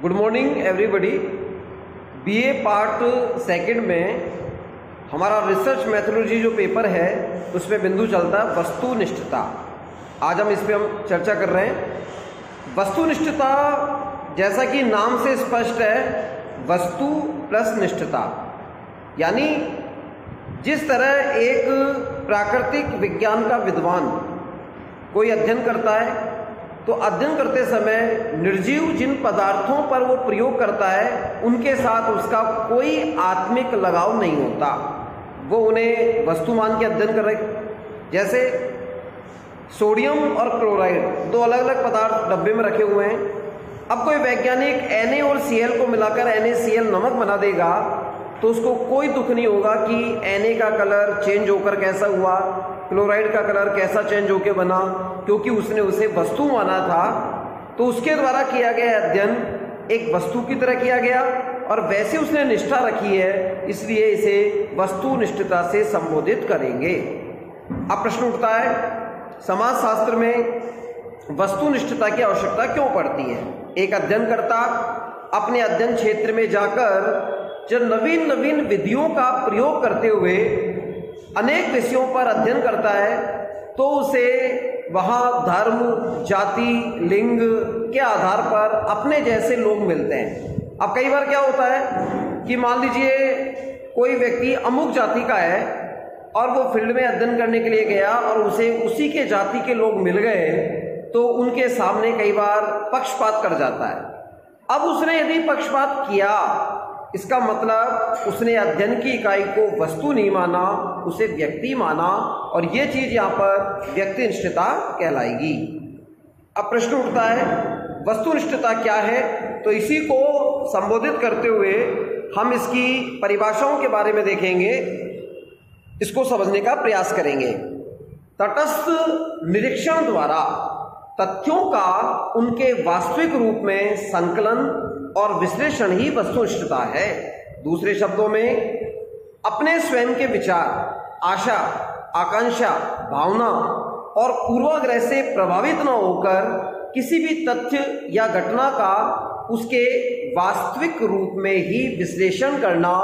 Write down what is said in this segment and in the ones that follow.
Good morning everybody. BA part second में हमारा research mythology जो पेपर है उसमें बिंदु चलता है वस्तुनिष्ठता। आज हम इस पे चर्चा कर रहे हैं। वस्तुनिष्ठता जैसा कि नाम से स्पष्ट है, वस्तु प्लस निष्ठता, यानी जिस तरह एक प्राकृतिक विज्ञान का विद्वान कोई अध्ययन करता है तो अध्ययन करते समय निर्जीव जिन पदार्थों पर वो प्रयोग करता है उनके साथ उसका कोई आत्मिक लगाव नहीं होता, वो उन्हें वस्तु मान के अध्ययन कर रहे। जैसे सोडियम और क्लोराइड दो अलग अलग पदार्थ डब्बे में रखे हुए हैं। अब कोई वैज्ञानिक Na और Cl को मिलाकर NaCl नमक बना देगा तो उसको कोई दुख नहीं होगा कि Na का कलर चेंज होकर कैसा हुआ, क्लोराइड का कलर कैसा चेंज होकर बना, क्योंकि उसने उसे वस्तु माना था। तो उसके द्वारा किया गया अध्ययन एक वस्तु की तरह किया गया और वैसे उसने निष्ठा रखी है, इसलिए इसे वस्तुनिष्ठता से संबोधित करेंगे। अब प्रश्न उठता है, समाजशास्त्र में वस्तुनिष्ठता की आवश्यकता क्यों पड़ती है? एक अध्ययनकर्ता अपने अध्ययन क्षेत्र में जाकर जब नवीन नवीन विधियों का प्रयोग करते हुए अनेक विषयों पर अध्ययन करता है तो उसे वहाँ धर्म, जाति, लिंग के आधार पर अपने जैसे लोग मिलते हैं। अब कई बार क्या होता है कि मान लीजिए कोई व्यक्ति अमुक जाति का है और वो फील्ड में अध्ययन करने के लिए गया और उसे उसी के जाति के लोग मिल गए तो उनके सामने कई बार पक्षपात कर जाता है। अब उसने यदि पक्षपात किया, इसका मतलब उसने अध्ययन की इकाई को वस्तु नहीं माना, उसे व्यक्ति माना, और ये चीज यहाँ पर व्यक्तिनिष्ठता कहलाएगी। अब प्रश्न उठता है वस्तुनिष्ठता क्या है? तो इसी को संबोधित करते हुए हम इसकी परिभाषाओं के बारे में देखेंगे, इसको समझने का प्रयास करेंगे। तटस्थ निरीक्षण द्वारा तथ्यों का उनके वास्तविक रूप में संकलन और विश्लेषण ही वस्तुनिष्ठता है। दूसरे शब्दों में अपने स्वयं के विचार, आशा, आकांक्षा, भावना और पूर्वाग्रह से प्रभावित न होकर किसी भी तथ्य या घटना का उसके वास्तविक रूप में ही विश्लेषण करना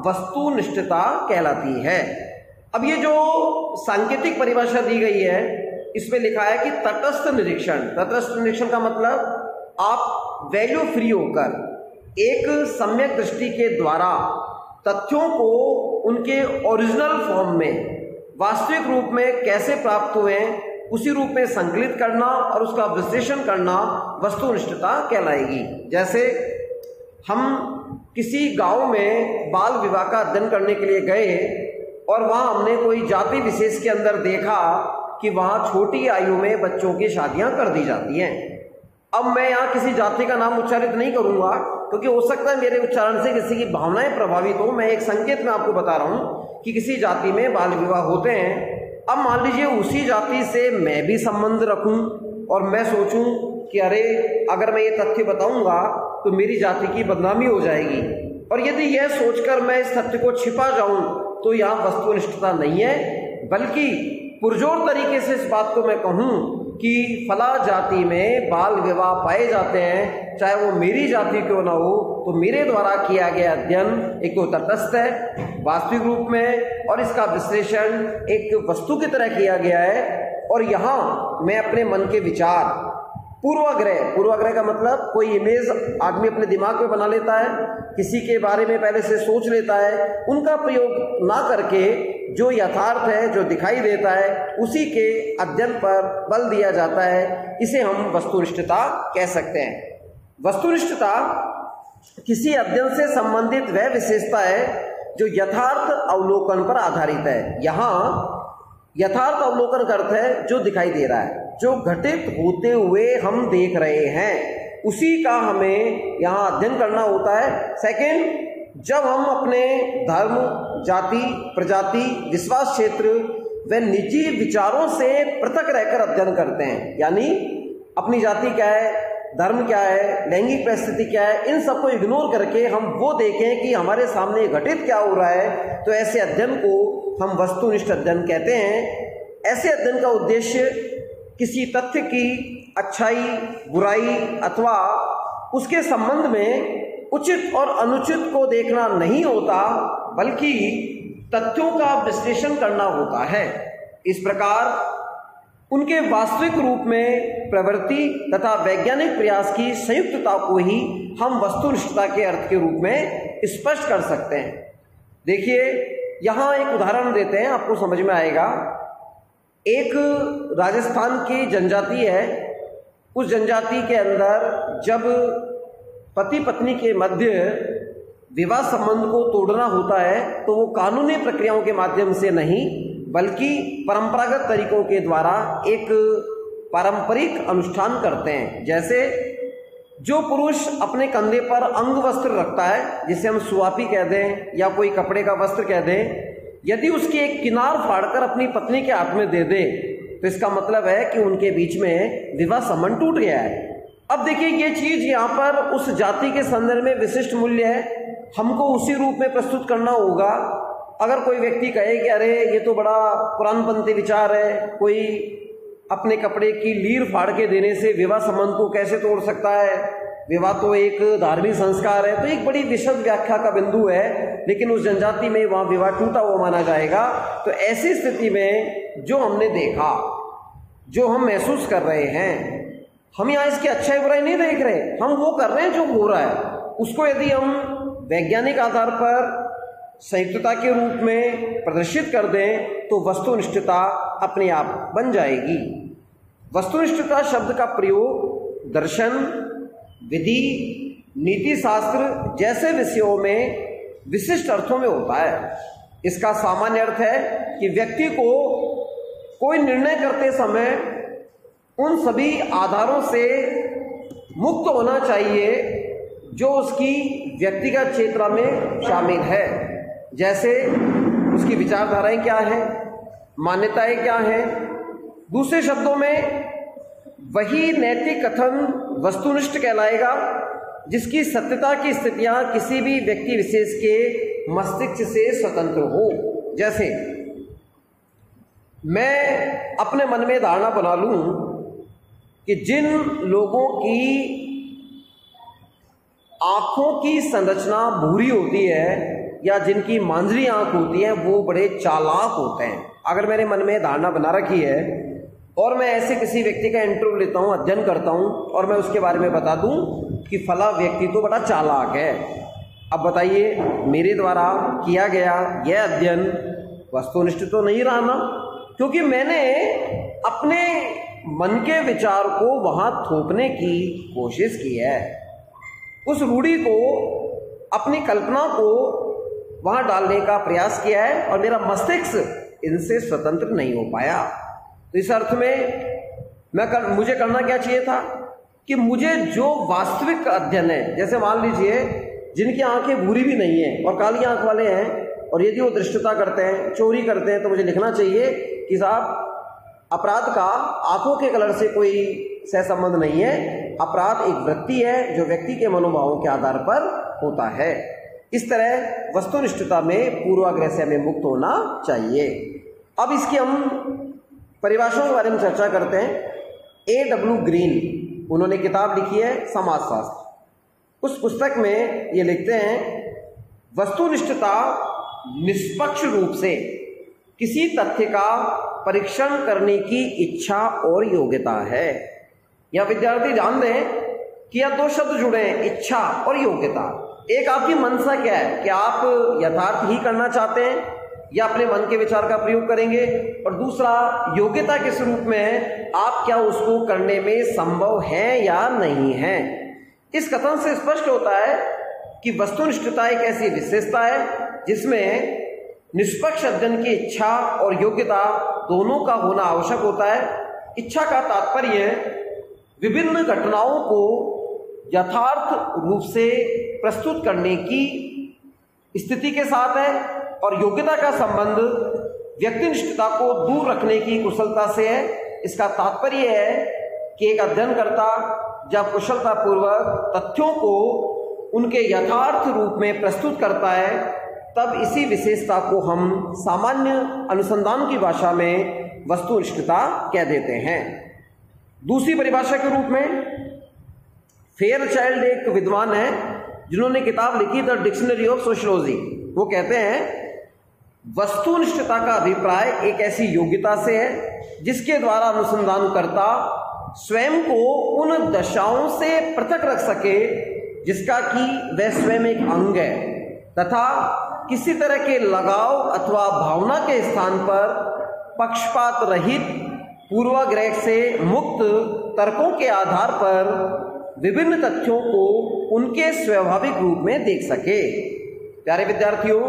वस्तुनिष्ठता कहलाती है। अब ये जो सांकेतिक परिभाषा दी गई है इसमें लिखा है कि तटस्थ निरीक्षण। तटस्थ निरीक्षण का मतलब आप वैल्यू फ्री होकर एक सम्यक दृष्टि के द्वारा तथ्यों को उनके ओरिजिनल फॉर्म में वास्तविक रूप में कैसे प्राप्त हुए उसी रूप में संकलित करना और उसका विश्लेषण करना वस्तुनिष्ठता कहलाएगी। जैसे हम किसी गांव में बाल विवाह का अध्ययन करने के लिए गए और वहां हमने कोई जाति विशेष के अंदर देखा कि वहां छोटी आयु में बच्चों की शादियां कर दी जाती हैं। अब मैं यहाँ किसी जाति का नाम उच्चारित नहीं करूंगा क्योंकि हो सकता है मेरे उच्चारण से किसी की भावनाएं प्रभावित हो। मैं एक संकेत में आपको बता रहा हूं कि किसी जाति में बाल विवाह होते हैं। अब मान लीजिए उसी जाति से मैं भी संबंध रखूं और मैं सोचूं कि अरे अगर मैं ये तथ्य बताऊंगा तो मेरी जाति की बदनामी हो जाएगी, और यदि यह सोचकर मैं इस तथ्य को छिपा जाऊं तो यहाँ वस्तुनिष्ठता नहीं है, बल्कि पुरजोर तरीके से इस बात को मैं कहूं कि फला जाति में बाल विवाह पाए जाते हैं, चाहे वो मेरी जाति क्यों ना हो, तो मेरे द्वारा किया गया अध्ययन एक तो तटस्थ है वास्तविक रूप में और इसका विश्लेषण एक वस्तु की तरह किया गया है। और यहाँ मैं अपने मन के विचार, पूर्वाग्रह का मतलब कोई इमेज आदमी अपने दिमाग में बना लेता है, किसी के बारे में पहले से सोच लेता है, उनका प्रयोग ना करके जो यथार्थ है, जो दिखाई देता है, उसी के अध्ययन पर बल दिया जाता है। इसे हम वस्तुनिष्ठता कह सकते हैं। वस्तुनिष्ठता किसी अध्ययन से संबंधित वह विशेषता है जो यथार्थ अवलोकन पर आधारित है। यहाँ यथार्थ अवलोकन का अर्थ है जो दिखाई दे रहा है, जो घटित होते हुए हम देख रहे हैं, उसी का हमें यहाँ अध्ययन करना होता है। सेकंड, जब हम अपने धर्म, जाति, प्रजाति, विश्वास क्षेत्र व निजी विचारों से पृथक रहकर अध्ययन करते हैं, यानी अपनी जाति क्या है, धर्म क्या है, लैंगिक परिस्थिति क्या है, इन सबको इग्नोर करके हम वो देखें कि हमारे सामने घटित क्या हो रहा है, तो ऐसे अध्ययन को हम वस्तुनिष्ठ अध्ययन कहते हैं। ऐसे अध्ययन का उद्देश्य किसी तथ्य की अच्छाई, बुराई अथवा उसके संबंध में उचित और अनुचित को देखना नहीं होता, बल्कि तथ्यों का विश्लेषण करना होता है। इस प्रकार उनके वास्तविक रूप में प्रवृत्ति तथा वैज्ञानिक प्रयास की संयुक्तता को ही हम वस्तुनिष्ठता के अर्थ के रूप में स्पष्ट कर सकते हैं। देखिए, यहाँ एक उदाहरण देते हैं, आपको समझ में आएगा। एक राजस्थान की जनजाति है। उस जनजाति के अंदर जब पति पत्नी के मध्य विवाह संबंध को तोड़ना होता है तो वो कानूनी प्रक्रियाओं के माध्यम से नहीं, बल्कि परंपरागत तरीकों के द्वारा एक पारंपरिक अनुष्ठान करते हैं। जैसे जो पुरुष अपने कंधे पर अंग वस्त्र रखता है, जिसे हम सुआपी कह दें या कोई कपड़े का वस्त्र कह दें, यदि उसकी एक किनार फाड़कर अपनी पत्नी के हाथ में दे दे तो इसका मतलब है कि उनके बीच में विवाह संबंध टूट गया है। अब देखिए, ये चीज यहाँ पर उस जाति के संदर्भ में विशिष्ट मूल्य है, हमको उसी रूप में प्रस्तुत करना होगा। अगर कोई व्यक्ति कहे कि अरे ये तो बड़ा पुरानपंथी विचार है, कोई अपने कपड़े की लीर फाड़ के देने से विवाह संबंध को कैसे तोड़ सकता है, विवाह तो एक धार्मिक संस्कार है, तो एक बड़ी विशद व्याख्या का बिंदु है। लेकिन उस जनजाति में वहां विवाह टूटा हुआ माना जाएगा। तो ऐसी स्थिति में जो हमने देखा, जो हम महसूस कर रहे हैं, हम यहाँ इसकी अच्छाई बुराई नहीं देख रहे, हम वो कर रहे हैं जो हो रहा है। उसको यदि हम वैज्ञानिक आधार पर संयुक्तता के रूप में प्रदर्शित कर दें तो वस्तुनिष्ठता अपने आप बन जाएगी। वस्तुनिष्ठता शब्द का प्रयोग दर्शन, विधि, नीति शास्त्र जैसे विषयों में विशिष्ट अर्थों में होता है। इसका सामान्य अर्थ है कि व्यक्ति को कोई निर्णय करते समय उन सभी आधारों से मुक्त होना चाहिए जो उसकी व्यक्तिगत क्षेत्र में शामिल है। जैसे उसकी विचारधाराएं क्या हैं, मान्यताएं क्या हैं। दूसरे शब्दों में वही नैतिक कथन वस्तुनिष्ठ कहलाएगा जिसकी सत्यता की स्थितियां किसी भी व्यक्ति विशेष के मस्तिष्क से स्वतंत्र हो। जैसे मैं अपने मन में धारणा बना लूं कि जिन लोगों की आंखों की संरचना भूरी होती है या जिनकी मांजरी आंख होती है वो बड़े चालाक होते हैं। अगर मैंने मन में धारणा बना रखी है और मैं ऐसे किसी व्यक्ति का इंटरव्यू लेता हूं, अध्ययन करता हूं और मैं उसके बारे में बता दूं कि फला व्यक्ति तो बड़ा चालाक है, अब बताइए मेरे द्वारा किया गया यह अध्ययन वस्तुनिष्ठ तो नहीं रहा ना, क्योंकि मैंने अपने मन के विचार को वहां थोपने की कोशिश की है, उस रूढ़ी को, अपनी कल्पना को वहां डालने का प्रयास किया है और मेरा मस्तिष्क इनसे स्वतंत्र नहीं हो पाया। तो इस अर्थ में मुझे करना क्या चाहिए था कि मुझे जो वास्तविक अध्ययन है, जैसे मान लीजिए जिनकी आंखें भूरी भी नहीं है और काली आंख वाले हैं और यदि वो दृष्टता करते हैं, चोरी करते हैं, तो मुझे लिखना चाहिए कि साहब अपराध का आंखों के कलर से कोई सहसंबंध नहीं है, अपराध एक वृत्ति है जो व्यक्ति के मनोभावों के आधार पर होता है। इस तरह वस्तुनिष्ठता में पूर्वाग्रह से हमें मुक्त होना चाहिए। अब इसकी हम परिभाषाओं के बारे में चर्चा करते हैं। A.W. ग्रीन, उन्होंने किताब लिखी है समाजशास्त्र। उस पुस्तक में ये लिखते हैं, वस्तुनिष्ठता निष्पक्ष रूप से किसी तथ्य का परीक्षण करने की इच्छा और योग्यता है। या विद्यार्थी ध्यान दें कि यह दो शब्द जुड़े हैं, इच्छा और योग्यता। एक आपकी मनसा क्या है कि आप यथार्थ ही करना चाहते हैं या अपने मन के विचार का प्रयोग करेंगे, और दूसरा योग्यता किस रूप में है, आप क्या उसको करने में संभव है या नहीं है। इस कथन से स्पष्ट होता है कि वस्तुनिष्ठता एक ऐसी विशेषता है जिसमें निष्पक्ष अध्ययन की इच्छा और योग्यता दोनों का होना आवश्यक होता है। इच्छा का तात्पर्य विभिन्न घटनाओं को यथार्थ रूप से प्रस्तुत करने की स्थिति के साथ है और योग्यता का संबंध व्यक्तिनिष्ठता को दूर रखने की कुशलता से है। इसका तात्पर्य है कि एक अध्ययनकर्ता जब कुशलतापूर्वक तथ्यों को उनके यथार्थ रूप में प्रस्तुत करता है तब इसी विशेषता को हम सामान्य अनुसंधान की भाषा में वस्तुनिष्ठता कह देते हैं। दूसरी परिभाषा के रूप में फेयरचाइल्ड एक विद्वान है जिन्होंने किताब लिखी द डिक्शनरी ऑफ सोशियोलॉजी। वो कहते हैं वस्तुनिष्ठता का अभिप्राय एक ऐसी योग्यता से है जिसके द्वारा अनुसंधानकर्ता स्वयं को उन दशाओं से पृथक रख सके जिसका कि वह स्वयं एक अंग है, तथा किसी तरह के लगाव अथवा भावना के स्थान पर पक्षपात रहित पूर्वाग्रह से मुक्त तर्कों के आधार पर विभिन्न तथ्यों को उनके स्वाभाविक रूप में देख सके। प्यारे विद्यार्थियों,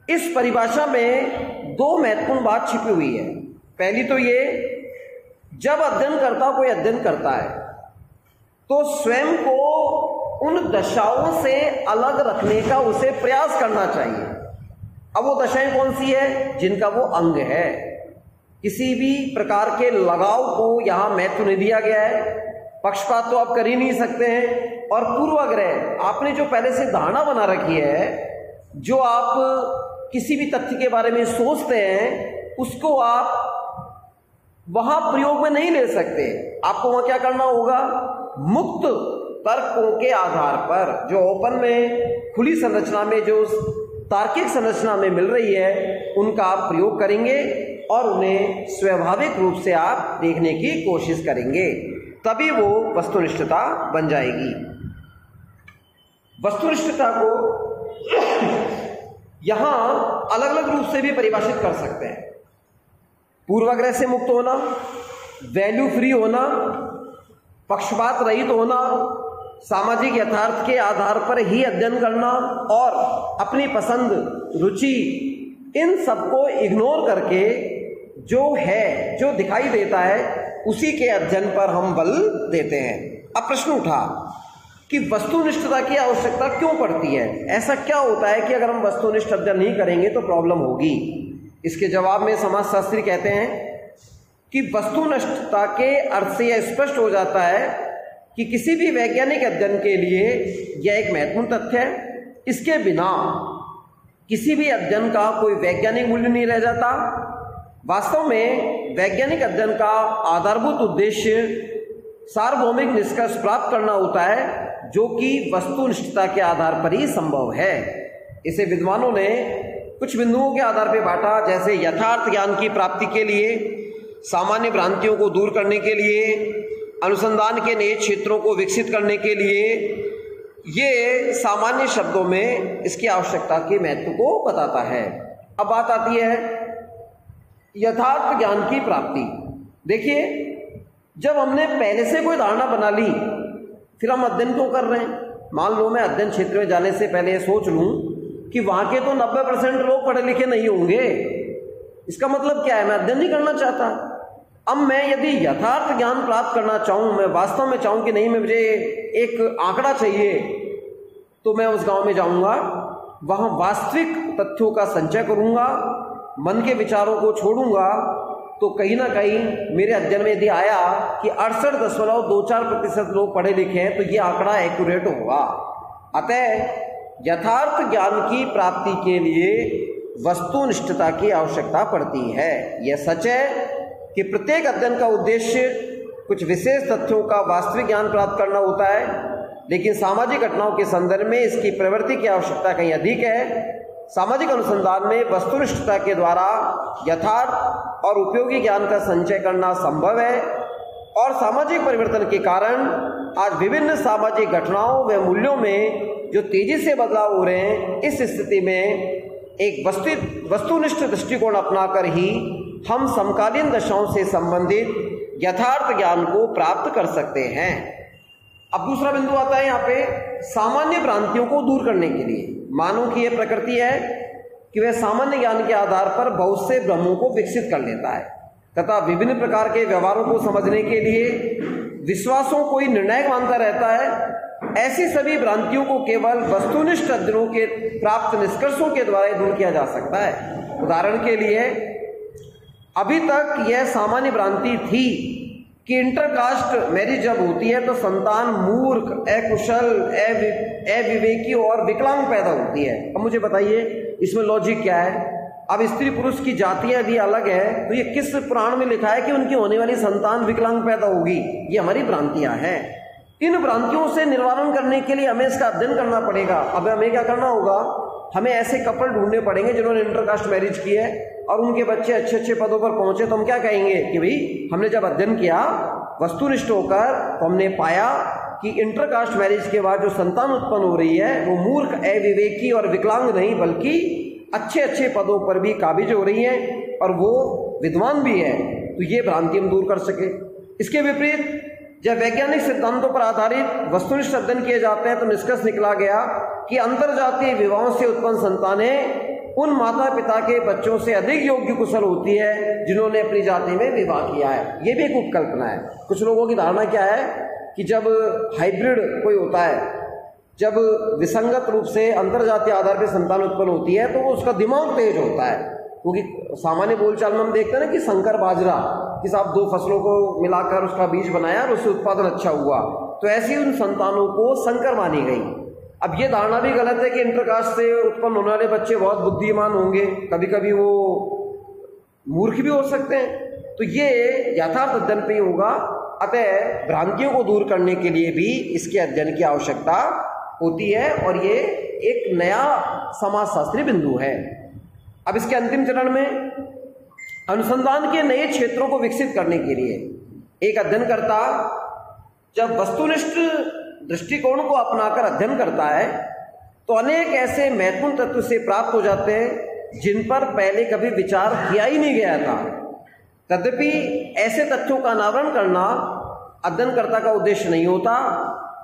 इस परिभाषा में दो महत्वपूर्ण बात छिपी हुई है। पहली तो ये, जब अध्ययनकर्ता कोई अध्ययन करता है तो स्वयं को उन दशाओं से अलग रखने का उसे प्रयास करना चाहिए। अब वो दशाएं कौन सी है? जिनका वो अंग है। किसी भी प्रकार के लगाव को यहां महत्व नहीं दिया गया है, पक्षपात तो आप कर ही नहीं सकते हैं, और पूर्वाग्रह, आपने जो पहले से धारणा बना रखी है, जो आप किसी भी तथ्य के बारे में सोचते हैं, उसको आप वहां प्रयोग में नहीं ले सकते। आपको वहां क्या करना होगा? मुक्त तर्कों के आधार पर, जो ओपन में खुली संरचना में, जो तार्किक संरचना में मिल रही है, उनका आप प्रयोग करेंगे और उन्हें स्वाभाविक रूप से आप देखने की कोशिश करेंगे, तभी वो वस्तुनिष्ठता बन जाएगी। वस्तुनिष्ठता को यहां अलग अलग रूप से भी परिभाषित कर सकते हैं। पूर्वाग्रह से मुक्त होना, वैल्यू फ्री होना, पक्षपात रहित होना, सामाजिक यथार्थ के आधार पर ही अध्ययन करना और अपनी पसंद, रुचि, इन सबको इग्नोर करके जो है, जो दिखाई देता है, उसी के अध्ययन पर हम बल देते हैं। अब प्रश्न उठा कि वस्तुनिष्ठता की आवश्यकता क्यों पड़ती है? ऐसा क्या होता है कि अगर हम वस्तुनिष्ठ अध्ययन नहीं करेंगे तो प्रॉब्लम होगी? इसके जवाब में समाजशास्त्री कहते हैं कि वस्तुनिष्ठता के अर्थ से यह स्पष्ट हो जाता है कि किसी भी वैज्ञानिक अध्ययन के लिए यह एक महत्वपूर्ण तथ्य है। इसके बिना किसी भी अध्ययन का कोई वैज्ञानिक मूल्य नहीं रह जाता। वास्तव में वैज्ञानिक अध्ययन का आधारभूत उद्देश्य सार्वभौमिक निष्कर्ष प्राप्त करना होता है, जो कि वस्तुनिष्ठता के आधार पर ही संभव है। इसे विद्वानों ने कुछ बिंदुओं के आधार पर बांटा, जैसे यथार्थ ज्ञान की प्राप्ति के लिए, सामान्य भ्रांतियों को दूर करने के लिए, अनुसंधान के नए क्षेत्रों को विकसित करने के लिए। ये सामान्य शब्दों में इसकी आवश्यकता के महत्व को बताता है। अब बात आती है यथार्थ ज्ञान की प्राप्ति। देखिए, जब हमने पहले से कोई धारणा बना ली, फिर हम अध्ययन क्यों कर रहे हैं? मान लो मैं अध्ययन क्षेत्र में जाने से पहले सोच लूं कि वहां के तो 90% लोग पढ़े लिखे नहीं होंगे, इसका मतलब क्या है? मैं अध्ययन नहीं करना चाहता। अब मैं यदि यथार्थ ज्ञान प्राप्त करना चाहूं, मैं वास्तव में चाहूं कि नहीं, मैं मुझे एक आंकड़ा चाहिए, तो मैं उस गांव में जाऊंगा, वहां वास्तविक तथ्यों का संचय करूंगा, मन के विचारों को छोड़ूंगा, तो कहीं ना कहीं मेरे अध्ययन में यदि आया कि 68.24% लोग पढ़े लिखे हैं, तो ये आंकड़ा एक्यूरेट होगा। अतः यथार्थ ज्ञान की प्राप्ति के लिए वस्तुनिष्ठता की आवश्यकता पड़ती है। यह सच है कि प्रत्येक अध्ययन का उद्देश्य कुछ विशेष तथ्यों का वास्तविक ज्ञान प्राप्त करना होता है, लेकिन सामाजिक घटनाओं के संदर्भ में इसकी प्रवृत्ति की आवश्यकता कहीं अधिक है। सामाजिक अनुसंधान में वस्तुनिष्ठता के द्वारा यथार्थ और उपयोगी ज्ञान का संचय करना संभव है, और सामाजिक परिवर्तन के कारण आज विभिन्न सामाजिक घटनाओं व मूल्यों में जो तेजी से बदलाव हो रहे हैं, इस स्थिति में एक वस्तुनिष्ठ दृष्टिकोण अपनाकर ही हम समकालीन दशाओं से संबंधित यथार्थ ज्ञान को प्राप्त कर सकते हैं। अब दूसरा बिंदु आता है यहाँ पे, सामान्य भ्रांतियों को दूर करने के लिए। मानव की यह प्रकृति है कि वह सामान्य ज्ञान के आधार पर बहुत से भ्रमों को विकसित कर लेता है, तथा विभिन्न प्रकार के व्यवहारों को समझने के लिए विश्वासों को ही निर्णायक मानता रहता है। ऐसी सभी भ्रांतियों को केवल वस्तुनिष्ठ अध्ययनों के प्राप्त निष्कर्षों के द्वारा दूर किया जा सकता है। उदाहरण के लिए, अभी तक यह सामान्य भ्रांति थी कि इंटरकास्ट मैरिज जब होती है तो संतान मूर्ख, अकुशल, अविवेकी और विकलांग पैदा होती है। अब मुझे बताइए इसमें लॉजिक क्या है? अब स्त्री पुरुष की जातियां भी अलग है, तो ये किस पुराण में लिखा है कि उनकी होने वाली संतान विकलांग पैदा होगी? ये हमारी भ्रांतियां हैं। इन भ्रांतियों से निवारण करने के लिए हमें इसका अध्ययन करना पड़ेगा। अब हमें क्या करना होगा, हमें ऐसे कपल ढूंढने पड़ेंगे जिन्होंने इंटरकास्ट मैरिज की है और उनके बच्चे अच्छे अच्छे पदों पर पहुंचे। तो हम क्या कहेंगे कि भाई हमने जब अध्ययन किया वस्तुनिष्ठ होकर तो हमने पाया कि इंटरकास्ट मैरिज के बाद जो संतान उत्पन्न हो रही है वो मूर्ख, अविवेकी और विकलांग नहीं बल्कि अच्छे अच्छे पदों पर भी काबिज हो रही है और वो विद्वान भी है। तो ये भ्रांति हम दूर कर सके। इसके विपरीत जब वैज्ञानिक सिद्धांतों पर आधारित वस्तुनिष्ठ अध्ययन किए जाते हैं तो निष्कर्ष निकला गया कि अंतरजातीय विवाहों से उत्पन्न संतानें उन माता पिता के बच्चों से अधिक योग्य कुशल होती है जिन्होंने अपनी जाति में विवाह किया है। ये भी एक उपकल्पना है। कुछ लोगों की धारणा क्या है कि जब हाइब्रिड कोई होता है, जब विसंगत रूप से अंतरजातीय आधार पर संतान उत्पन्न होती है तो उसका दिमाग तेज होता है, क्योंकि सामान्य बोलचाल में हम देखते हैं ना कि संकर बाजरा, कि साहब दो फसलों को मिलाकर उसका बीज बनाया और उससे उत्पादन अच्छा हुआ, तो ऐसी उन संतानों को संकर मानी गई। अब ये धारणा भी गलत है कि इंटरकास्ट से उत्पन्न होने वाले बच्चे बहुत बुद्धिमान होंगे, कभी कभी वो मूर्ख भी हो सकते हैं। तो ये यथार्थ अध्ययन पे ही होगा। अतः भ्रांतियों को दूर करने के लिए भी इसके अध्ययन की आवश्यकता होती है और ये एक नया समाजशास्त्री बिंदु है। अब इसके अंतिम चरण में अनुसंधान के नए क्षेत्रों को विकसित करने के लिए एक अध्ययनकर्ता जब वस्तुनिष्ठ दृष्टिकोण को अपनाकर अध्ययन करता है तो अनेक ऐसे महत्वपूर्ण तत्व से प्राप्त हो जाते हैं जिन पर पहले कभी विचार किया ही नहीं गया था। तद्यपि ऐसे तथ्यों का अनावरण करना अध्ययनकर्ता का उद्देश्य नहीं होता,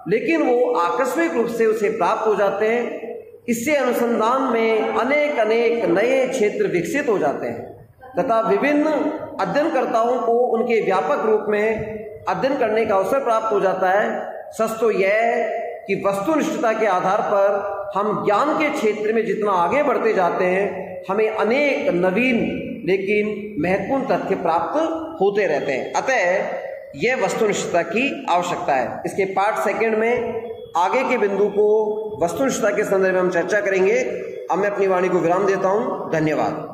लेकिन वो आकस्मिक रूप से उसे प्राप्त हो जाते हैं। इससे अनुसंधान में अनेक अनेक नए क्षेत्र विकसित हो जाते हैं तथा विभिन्न अध्ययनकर्ताओं को उनके व्यापक रूप में अध्ययन करने का अवसर प्राप्त हो जाता है। सच तो यह है कि वस्तुनिष्ठता के आधार पर हम ज्ञान के क्षेत्र में जितना आगे बढ़ते जाते हैं हमें अनेक नवीन लेकिन महत्वपूर्ण तथ्य प्राप्त होते रहते हैं। अतः यह वस्तुनिष्ठता की आवश्यकता है। इसके पार्ट सेकंड में आगे के बिंदु को वस्तुनिष्ठता के संदर्भ में हम चर्चा करेंगे। अब मैं अपनी वाणी को विराम देता हूं। धन्यवाद।